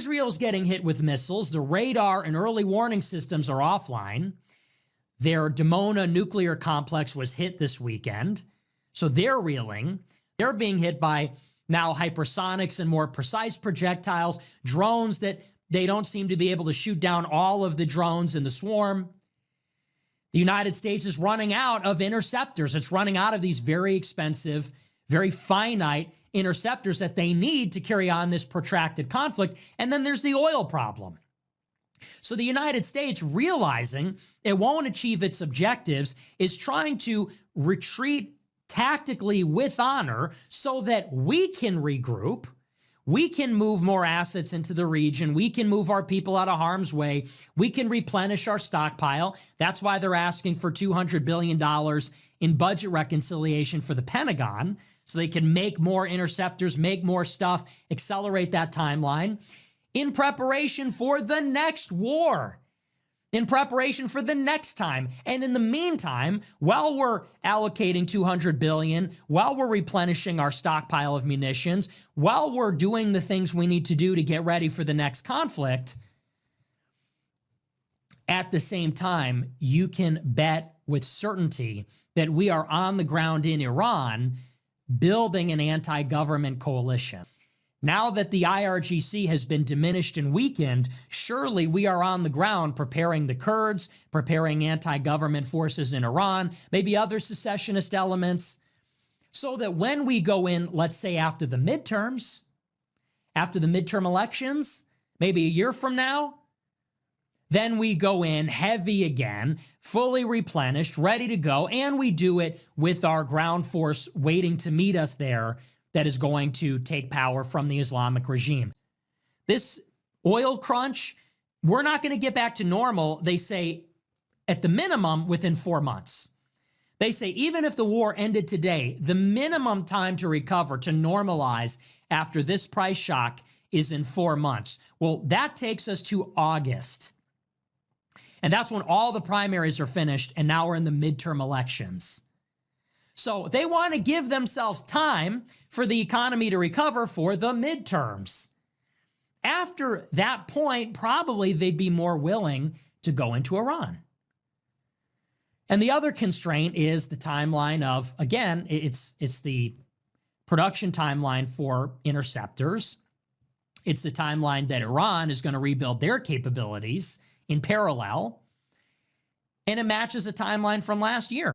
Israel's getting hit with missiles. The radar and early warning systems are offline. Their Dimona nuclear complex was hit this weekend. So they're reeling. They're being hit by now hypersonics and more precise projectiles, drones that they don't seem to be able to shoot down all of the drones in the swarm. The United States is running out of interceptors. It's running out of these very expensive, very finite interceptors that they need to carry on this protracted conflict. And then there's the oil problem. So the United States, realizing it won't achieve its objectives, is trying to retreat tactically with honor so that we can regroup. We can move more assets into the region. We can move our people out of harm's way. We can replenish our stockpile. That's why they're asking for $200 billion in budget reconciliation for the Pentagon, so they can make more interceptors, make more stuff, accelerate that timeline in preparation for the next war, in preparation for the next time. And in the meantime, while we're allocating $200 billion, while we're replenishing our stockpile of munitions, while we're doing the things we need to do to get ready for the next conflict, at the same time, you can bet with certainty that we are on the ground in Iran building an anti-government coalition. Now that the IRGC has been diminished and weakened, surely we are on the ground preparing the Kurds, preparing anti-government forces in Iran, maybe other secessionist elements, so that when we go in, let's say after the midterm elections, maybe a year from now, then we go in heavy again, fully replenished, ready to go, and we do it with our ground force waiting to meet us there that is going to take power from the Islamic regime. This oil crunch, we're not going to get back to normal, they say, at the minimum within 4 months. They say even if the war ended today, the minimum time to recover, to normalize after this price shock is in 4 months. Well, that takes us to August. And that's when all the primaries are finished, and now we're in the midterm elections. So they want to give themselves time for the economy to recover for the midterms. After that point, probably they'd be more willing to go into Iran. And the other constraint is the timeline of, again, it's the production timeline for interceptors. It's the timeline that Iran is going to rebuild their capabilities in parallel. And it matches a timeline from last year.